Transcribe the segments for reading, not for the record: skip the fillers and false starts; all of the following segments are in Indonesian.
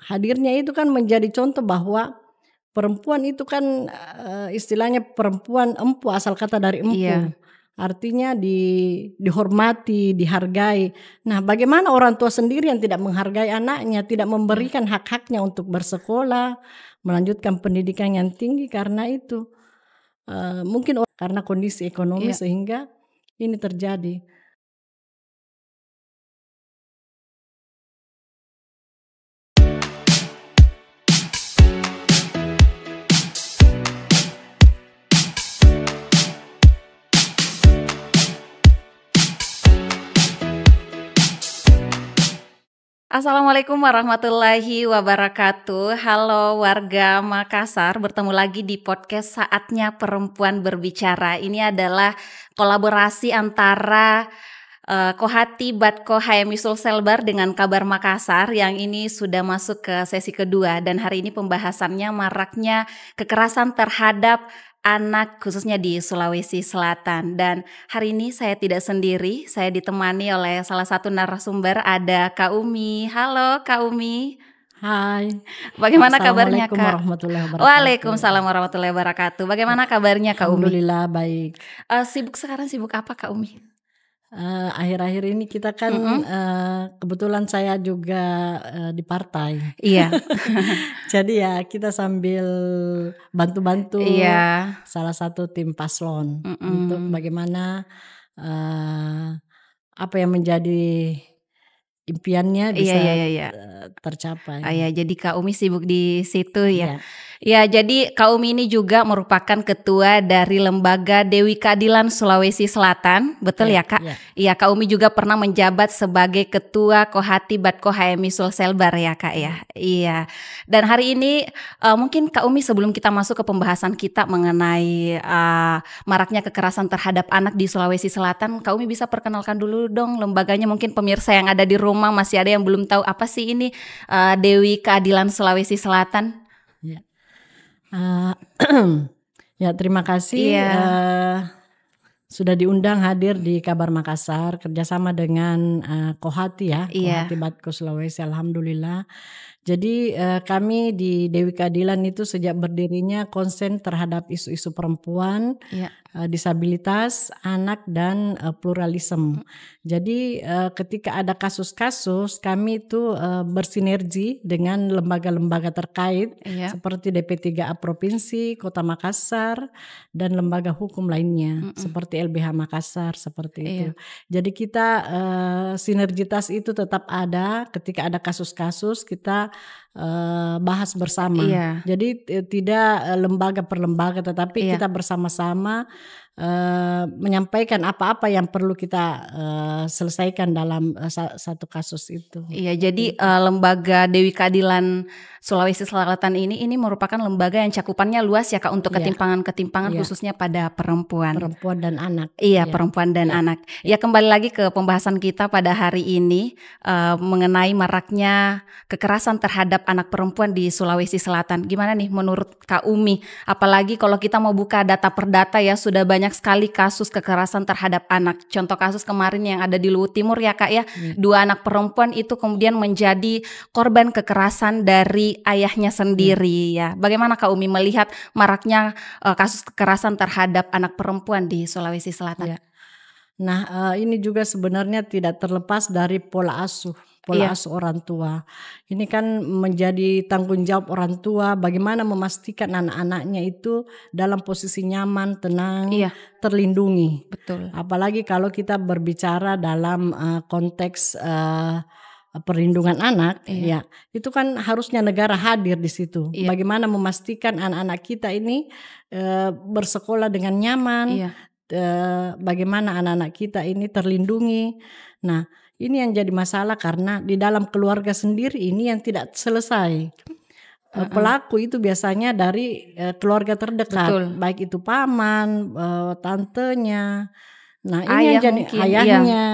hadirnya itu kan menjadi contoh bahwa perempuan itu kan istilahnya perempuan empu, asal kata dari empu. Iya. Artinya dihormati, dihargai. Nah, bagaimana orang tua sendiri yang tidak menghargai anaknya, tidak memberikan hak-haknya untuk bersekolah, melanjutkan pendidikan yang tinggi karena itu. Mungkin karena kondisi ekonomi sehingga ini terjadi. Assalamualaikum warahmatullahi wabarakatuh. Halo warga Makassar, bertemu lagi di podcast Saatnya Perempuan Berbicara. Ini adalah kolaborasi antara Kohati Batko HMI Sulselbar dengan Kabar Makassar yang ini sudah masuk ke sesi kedua, dan hari ini pembahasannya maraknya kekerasan terhadap anak khususnya di Sulawesi Selatan. Dan hari ini saya tidak sendiri, saya ditemani oleh salah satu narasumber, ada Kak Umi. Halo Kak Umi. Hai. Bagaimana kabarnya Kak? Assalamualaikum warahmatullahi wabarakatuh. Waalaikumsalam warahmatullahi wabarakatuh. Bagaimana kabarnya Kak Umi? Alhamdulillah baik. Sekarang sibuk apa Kak Umi? Akhir-akhir ini kita kan kebetulan saya juga di partai. Iya. Jadi ya kita sambil bantu-bantu salah satu tim paslon untuk bagaimana apa yang menjadi impiannya bisa tercapai. Ya, jadi Kak Umi sibuk di situ ya. Ya, jadi Kak Umi ini juga merupakan ketua dari Lembaga Dewi Keadilan Sulawesi Selatan, betul ya Kak? Iya, Kak Umi juga pernah menjabat sebagai ketua Kohati Batko HMI Sulselbar ya Kak ya. Iya. Dan hari ini mungkin Kak Umi sebelum kita masuk ke pembahasan kita mengenai maraknya kekerasan terhadap anak di Sulawesi Selatan, Kak Umi bisa perkenalkan dulu dong lembaganya, mungkin pemirsa yang ada di rumah masih ada yang belum tahu apa sih ini Dewi Keadilan Sulawesi Selatan. Ya, terima kasih sudah diundang hadir di Kabar Makassar kerjasama dengan Kohati ya, Kohati Batko Sulawesi. Alhamdulillah. Jadi kami di Dewi Keadilan itu sejak berdirinya konsen terhadap isu-isu perempuan, disabilitas, anak dan pluralisme. Jadi ketika ada kasus-kasus kami itu bersinergi dengan lembaga-lembaga terkait seperti DP3A Provinsi, Kota Makassar dan lembaga hukum lainnya seperti LBH Makassar seperti itu. Jadi kita sinergitas itu tetap ada ketika ada kasus-kasus kita bahas bersama. Jadi tidak lembaga per lembaga tetapi kita bersama-sama menyampaikan apa-apa yang perlu kita selesaikan dalam satu kasus itu. Iya, jadi lembaga Dewi Keadilan Sulawesi Selatan ini merupakan lembaga yang cakupannya luas ya Kak untuk ketimpangan-ketimpangan khususnya pada perempuan dan anak. Iya, perempuan dan anak. Ya, kembali lagi ke pembahasan kita pada hari ini mengenai maraknya kekerasan terhadap anak perempuan di Sulawesi Selatan. Gimana nih menurut Kak Umi? Apalagi kalau kita mau buka data per data ya, sudah banyak sekali kasus kekerasan terhadap anak. Contoh kasus kemarin yang ada di Luwu Timur ya Kak ya. 2 anak perempuan itu kemudian menjadi korban kekerasan dari ayahnya sendiri ya. Bagaimana Kak Umi melihat maraknya kasus kekerasan terhadap anak perempuan di Sulawesi Selatan? Nah, ini juga sebenarnya tidak terlepas dari pola asuh orang tua. Ini kan menjadi tanggung jawab orang tua bagaimana memastikan anak-anaknya itu dalam posisi nyaman, tenang, terlindungi. Betul. Apalagi kalau kita berbicara dalam konteks perlindungan anak, ya itu kan harusnya negara hadir di situ. Bagaimana memastikan anak-anak kita ini bersekolah dengan nyaman, bagaimana anak-anak kita ini terlindungi. Nah, ini yang jadi masalah karena di dalam keluarga sendiri ini yang tidak selesai. Pelaku itu biasanya dari keluarga terdekat, baik itu paman, tantenya. Nah, ini yang jadi ayahnya,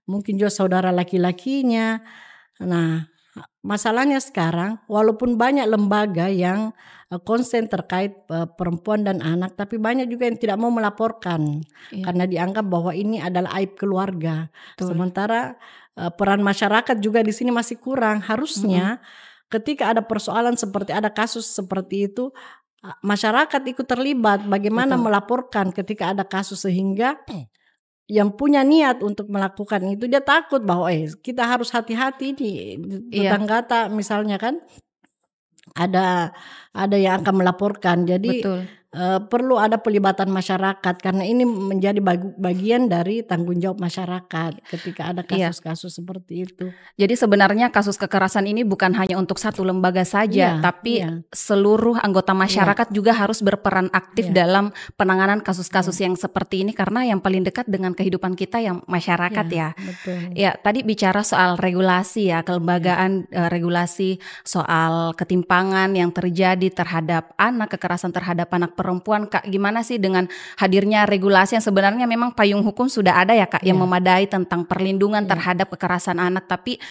mungkin juga saudara laki-lakinya. Nah, masalahnya sekarang walaupun banyak lembaga yang konsen terkait perempuan dan anak, tapi banyak juga yang tidak mau melaporkan karena dianggap bahwa ini adalah aib keluarga. Sementara peran masyarakat juga di sini masih kurang. Harusnya ketika ada persoalan seperti ada kasus seperti itu, masyarakat ikut terlibat bagaimana melaporkan ketika ada kasus, sehingga yang punya niat untuk melakukan itu dia takut bahwa kita harus hati-hati di tetangga misalnya kan ada yang akan melaporkan. Jadi perlu ada pelibatan masyarakat karena ini menjadi bagian dari tanggung jawab masyarakat ketika ada kasus-kasus seperti itu. Jadi sebenarnya kasus kekerasan ini bukan hanya untuk satu lembaga saja, tapi seluruh anggota masyarakat juga harus berperan aktif dalam penanganan kasus-kasus yang seperti ini, karena yang paling dekat dengan kehidupan kita yang masyarakat Betul. Ya, tadi bicara soal regulasi ya, kelembagaan, regulasi soal ketimpangan yang terjadi terhadap anak, kekerasan terhadap anak perempuan. Kak, gimana sih dengan hadirnya regulasi yang sebenarnya memang payung hukum sudah ada ya Kak, yang memadai tentang perlindungan terhadap kekerasan anak, tapi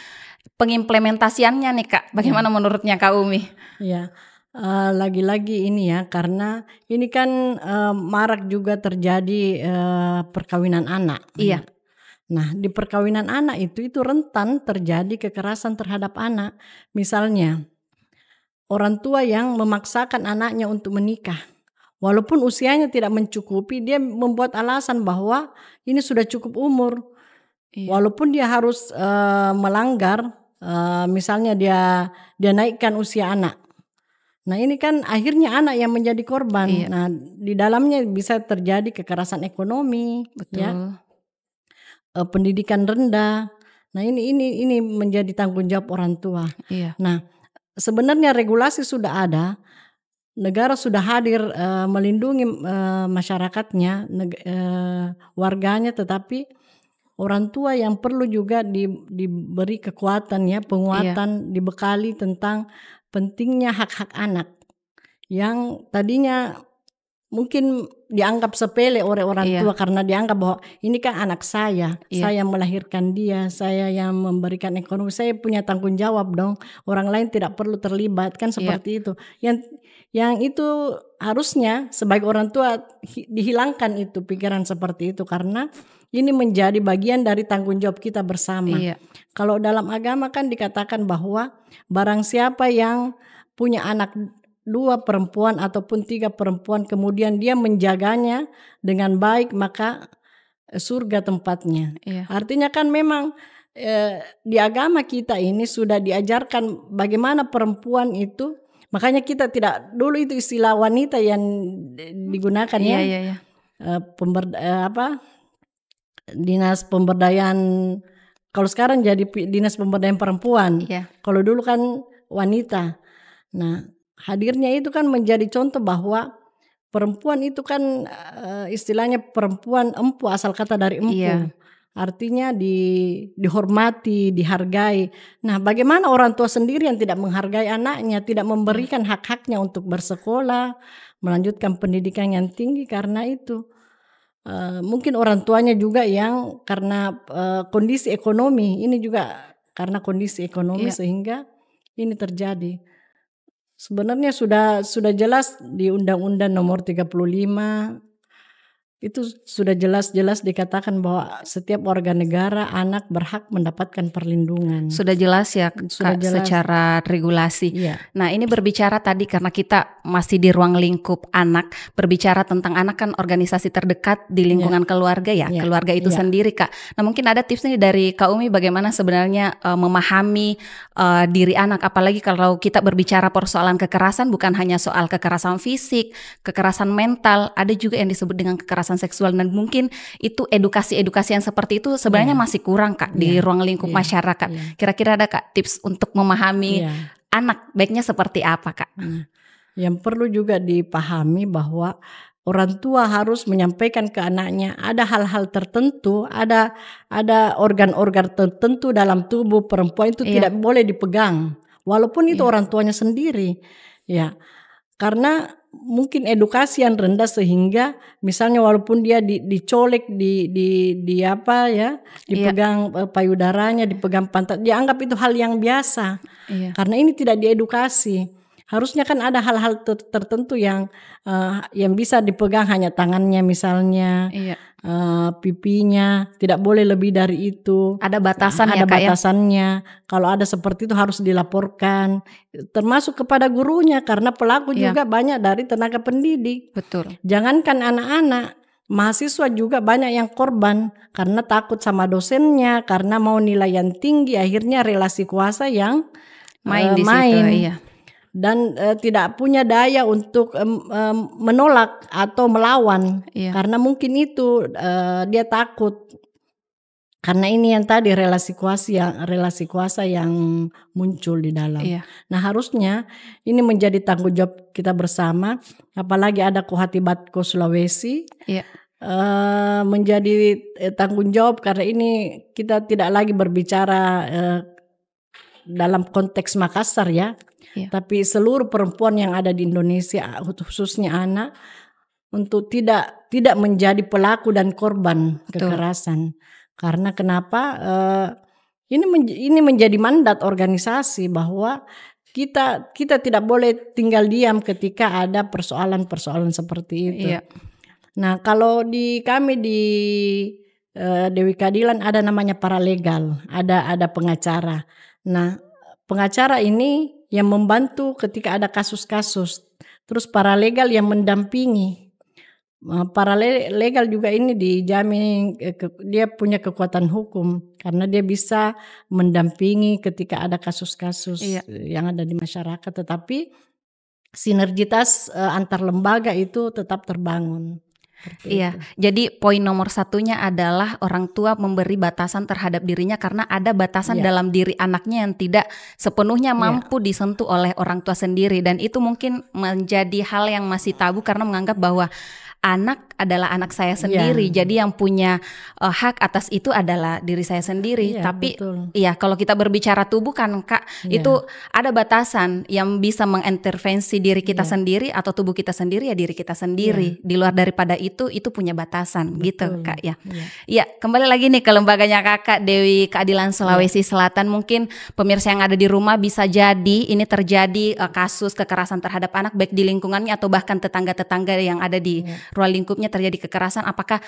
pengimplementasiannya nih Kak, bagaimana menurutnya Kak Umi? Iya, lagi-lagi ini ya, karena ini kan marak juga terjadi perkawinan anak. Iya. Nah, di perkawinan anak itu rentan terjadi kekerasan terhadap anak. Misalnya orang tua yang memaksakan anaknya untuk menikah. Walaupun usianya tidak mencukupi, dia membuat alasan bahwa ini sudah cukup umur. Walaupun dia harus melanggar, misalnya dia naikkan usia anak. Nah, ini kan akhirnya anak yang menjadi korban. Nah, di dalamnya bisa terjadi kekerasan ekonomi, pendidikan rendah. Nah, ini menjadi tanggung jawab orang tua. Nah, sebenarnya regulasi sudah ada. Negara sudah hadir melindungi masyarakatnya, warganya, tetapi orang tua yang perlu juga diberi kekuatan penguatan, dibekali tentang pentingnya hak-hak anak yang tadinya mungkin dianggap sepele oleh orang tua karena dianggap bahwa ini kan anak saya melahirkan dia, saya yang memberikan ekonomi, saya punya tanggung jawab dong, orang lain tidak perlu terlibat, kan seperti itu. Yang itu harusnya sebagai orang tua dihilangkan itu pikiran seperti itu, karena ini menjadi bagian dari tanggung jawab kita bersama. Kalau dalam agama kan dikatakan bahwa barang siapa yang punya anak 2 perempuan ataupun 3 perempuan kemudian dia menjaganya dengan baik, maka surga tempatnya. Artinya kan memang di agama kita ini sudah diajarkan bagaimana perempuan itu. Makanya kita tidak dulu itu istilah wanita yang digunakan dinas pemberdayaan. Kalau sekarang jadi dinas pemberdayaan perempuan. Kalau dulu kan wanita. Nah, hadirnya itu kan menjadi contoh bahwa perempuan itu kan istilahnya perempuan empu, asal kata dari empu. Artinya dihormati, dihargai. Nah, bagaimana orang tua sendiri yang tidak menghargai anaknya, tidak memberikan hak-haknya untuk bersekolah, melanjutkan pendidikan yang tinggi karena itu. Mungkin orang tuanya juga yang karena kondisi ekonomi, ini juga karena kondisi ekonomi sehingga ini terjadi. Sebenarnya sudah jelas di Undang-Undang Nomor 35 itu sudah jelas-jelas dikatakan bahwa setiap warga negara anak berhak mendapatkan perlindungan. Sudah jelas ya Kak, secara regulasi. Nah, ini berbicara tadi karena kita masih di ruang lingkup anak, berbicara tentang anak kan organisasi terdekat di lingkungan keluarga keluarga itu sendiri Kak. Nah, mungkin ada tips nih dari Kak Umi bagaimana sebenarnya memahami diri anak, apalagi kalau kita berbicara persoalan kekerasan bukan hanya soal kekerasan fisik, kekerasan mental, ada juga yang disebut dengan kekerasan seksual, dan mungkin itu edukasi-edukasi yang seperti itu sebenarnya masih kurang Kak di ruang lingkup masyarakat. Kira-kira ada Kak tips untuk memahami anak baiknya seperti apa Kak? Yang perlu juga dipahami bahwa orang tua harus menyampaikan ke anaknya ada hal-hal tertentu, ada organ-organ tertentu dalam tubuh perempuan itu tidak boleh dipegang, walaupun itu orang tuanya sendiri, karena mungkin edukasi yang rendah sehingga misalnya walaupun dia dicolek dipegang payudaranya, dipegang pantat, dianggap itu hal yang biasa karena ini tidak diedukasi. harusnya kan ada hal-hal tertentu yang bisa dipegang hanya tangannya misalnya, pipinya, tidak boleh lebih dari itu. Ada batasannya, ada batasannya. Kalau ada seperti itu harus dilaporkan, termasuk kepada gurunya karena pelaku juga banyak dari tenaga pendidik. Betul. Jangankan anak-anak, mahasiswa juga banyak yang korban karena takut sama dosennya, karena mau nilai yang tinggi, akhirnya relasi kuasa yang main di situ, dan tidak punya daya untuk menolak atau melawan, karena mungkin itu dia takut, karena ini yang tadi relasi kuasa yang muncul di dalam. Nah harusnya ini menjadi tanggung jawab kita bersama, apalagi ada Kohatibatko Sulawesi. Menjadi tanggung jawab, karena ini kita tidak lagi berbicara dalam konteks Makassar tapi seluruh perempuan yang ada di Indonesia, khususnya anak, untuk tidak menjadi pelaku dan korban kekerasan. Karena kenapa? Ini menjadi mandat organisasi bahwa kita tidak boleh tinggal diam ketika ada persoalan-persoalan seperti itu. Nah, kalau kami di Dewi Keadilan ada namanya paralegal, ada pengacara. Nah, pengacara ini yang membantu ketika ada kasus-kasus, terus paralegal yang mendampingi. Paralegal juga ini dijamin dia punya kekuatan hukum karena dia bisa mendampingi ketika ada kasus-kasus yang ada di masyarakat, tetapi sinergitas antar lembaga itu tetap terbangun. Jadi poin nomor satunya adalah orang tua memberi batasan terhadap dirinya karena ada batasan dalam diri anaknya yang tidak sepenuhnya mampu disentuh oleh orang tua sendiri, dan itu mungkin menjadi hal yang masih tabu karena menganggap bahwa anak adalah anak saya sendiri, jadi yang punya hak atas itu adalah diri saya sendiri. Tapi kalau kita berbicara tubuh kan Kak, itu ada batasan yang bisa mengintervensi diri kita sendiri atau tubuh kita sendiri, diri kita sendiri. Di luar daripada itu punya batasan. Gitu Kak kembali lagi nih ke lembaganya Kakak Dewi Keadilan Sulawesi Selatan. Mungkin pemirsa yang ada di rumah bisa jadi ini terjadi kasus kekerasan terhadap anak baik di lingkungannya atau bahkan tetangga-tetangga yang ada di ruang lingkupnya terjadi kekerasan. Apakah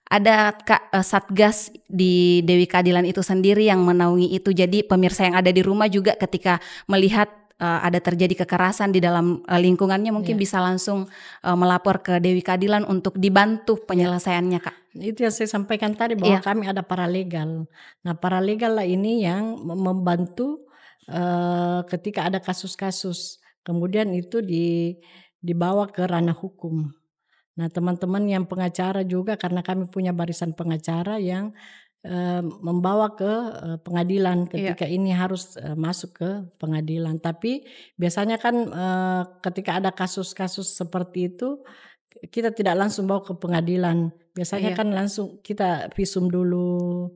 ada Satgas di Dewi Keadilan itu sendiri yang menaungi itu? Jadi pemirsa yang ada di rumah juga ketika melihat ada terjadi kekerasan di dalam lingkungannya mungkin bisa langsung melapor ke Dewi Keadilan untuk dibantu penyelesaiannya Kak. Itu yang saya sampaikan tadi bahwa kami ada paralegal. Nah paralegal lah ini yang membantu ketika ada kasus-kasus, kemudian itu dibawa ke ranah hukum. Nah teman-teman yang pengacara juga, karena kami punya barisan pengacara yang membawa ke pengadilan ketika ini harus masuk ke pengadilan. Tapi biasanya kan ketika ada kasus-kasus seperti itu kita tidak langsung bawa ke pengadilan. Biasanya kan langsung kita visum dulu.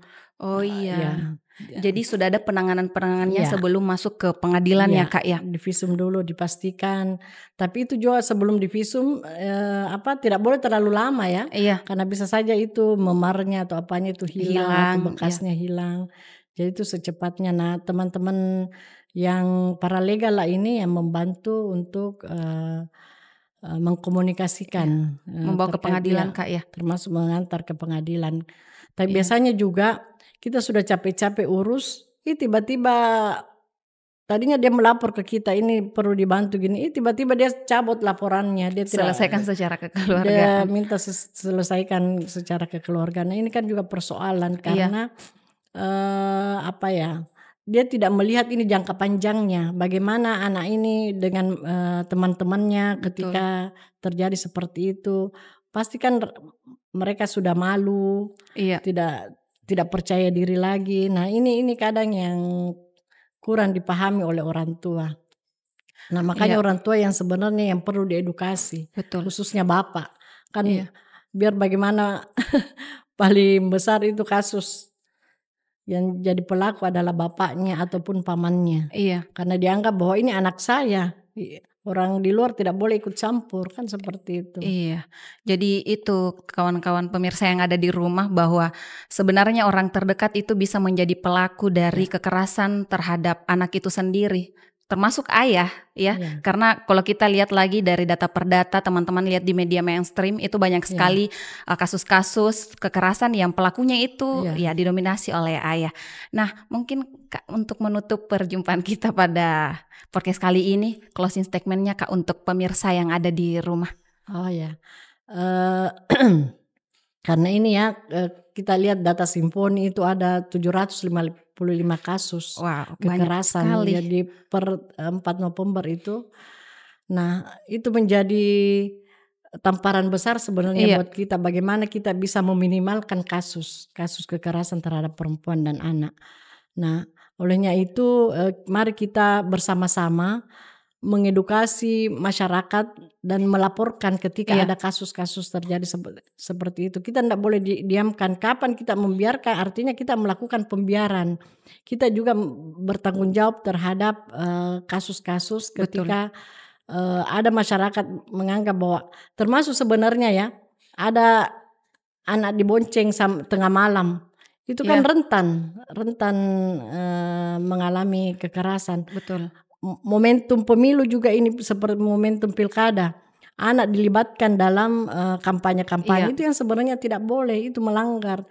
Jadi sudah ada penanganannya sebelum masuk ke pengadilan ya Kak ya. Divisum dulu, dipastikan. Tapi itu juga sebelum divisum tidak boleh terlalu lama ya. Karena bisa saja itu memarnya atau apanya itu hilang atau bekasnya hilang. Jadi itu secepatnya. Nah teman-teman yang paralegal lah ini yang membantu untuk mengkomunikasikan, membawa ke pengadilan Kak ya. Termasuk mengantar ke pengadilan. Tapi biasanya juga kita sudah capek-capek urus, tiba-tiba tadinya dia melapor ke kita ini perlu dibantu gini, tiba-tiba dia cabut laporannya, dia selesaikan secara kekeluargaan. Dia minta selesaikan secara kekeluargaan. Nah, ini kan juga persoalan karena dia tidak melihat ini jangka panjangnya. Bagaimana anak ini dengan teman-temannya ketika terjadi seperti itu, pasti kan mereka sudah malu, tidak percaya diri lagi. Nah ini kadang yang kurang dipahami oleh orang tua. Nah makanya orang tua yang sebenarnya yang perlu diedukasi. Betul. Khususnya bapak. Kan biar bagaimana paling besar itu kasus yang jadi pelaku adalah bapaknya ataupun pamannya. Karena dianggap bahwa ini anak saya. Orang di luar tidak boleh ikut campur, kan seperti itu. Jadi itu kawan-kawan pemirsa yang ada di rumah, bahwa sebenarnya orang terdekat itu bisa menjadi pelaku dari kekerasan terhadap anak itu sendiri. termasuk ayah ya. Karena kalau kita lihat lagi dari data per data, teman-teman lihat di media mainstream itu banyak sekali kasus-kasus kekerasan yang pelakunya itu ya didominasi oleh ayah. Nah, mungkin Kak, untuk menutup perjumpaan kita pada podcast kali ini, closing statement-nya Kak untuk pemirsa yang ada di rumah. Oh ya. Karena ini ya kita lihat data Simponi itu ada 755 kasus kekerasan jadi per 4 November itu. Nah, itu menjadi tamparan besar sebenarnya buat kita bagaimana kita bisa meminimalkan kasus kekerasan terhadap perempuan dan anak. Nah, olehnya itu mari kita bersama-sama mengedukasi masyarakat dan melaporkan ketika ada kasus-kasus terjadi seperti itu. Kita tidak boleh diamkan. Kapan kita membiarkan artinya kita melakukan pembiaran. Kita juga bertanggung jawab terhadap kasus-kasus ketika ada masyarakat menganggap bahwa termasuk sebenarnya ya ada anak dibonceng tengah malam. Itu kan rentan mengalami kekerasan. Betul. Momentum pemilu juga ini seperti momentum pilkada. Anak dilibatkan dalam kampanye-kampanye itu yang sebenarnya tidak boleh, itu melanggar.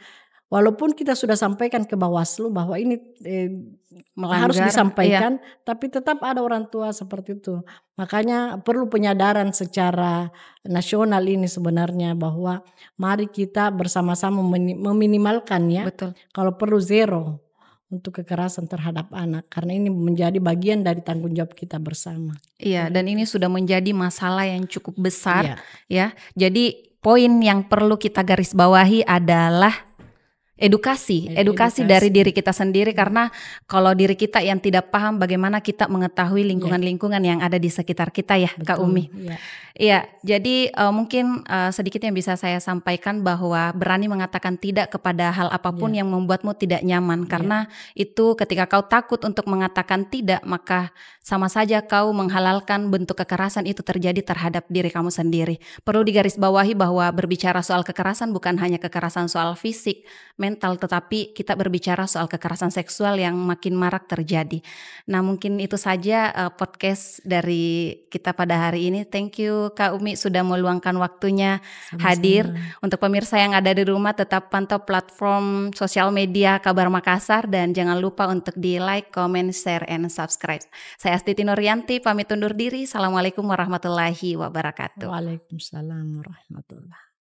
Walaupun kita sudah sampaikan ke Bawaslu bahwa ini harus disampaikan, tapi tetap ada orang tua seperti itu. Makanya perlu penyadaran secara nasional ini sebenarnya bahwa mari kita bersama-sama meminimalkan ya. Betul. Kalau perlu zero untuk kekerasan terhadap anak, karena ini menjadi bagian dari tanggung jawab kita bersama. Iya, dan ini sudah menjadi masalah yang cukup besar ya. Jadi poin yang perlu kita garis bawahi adalah edukasi dari diri kita sendiri, karena kalau diri kita yang tidak paham bagaimana kita mengetahui lingkungan-lingkungan yang ada di sekitar kita ya. Betul, Kak Umi. Iya, jadi mungkin sedikit yang bisa saya sampaikan bahwa berani mengatakan tidak kepada hal apapun yang membuatmu tidak nyaman, karena itu ketika kau takut untuk mengatakan tidak, maka sama saja kau menghalalkan bentuk kekerasan itu terjadi terhadap diri kamu sendiri. Perlu digarisbawahi bahwa berbicara soal kekerasan bukan hanya kekerasan soal fisik, mental, tetapi kita berbicara soal kekerasan seksual yang makin marak terjadi. Nah, mungkin itu saja podcast dari kita pada hari ini. Thank you Kak Umi sudah meluangkan waktunya hadir. Untuk pemirsa yang ada di rumah, tetap pantau platform sosial media Kabar Makassar dan jangan lupa untuk di like, comment, share, and subscribe. Saya Astiti Nuryanti pamit undur diri. Assalamualaikum warahmatullahi wabarakatuh. Waalaikumsalam warahmatullahi.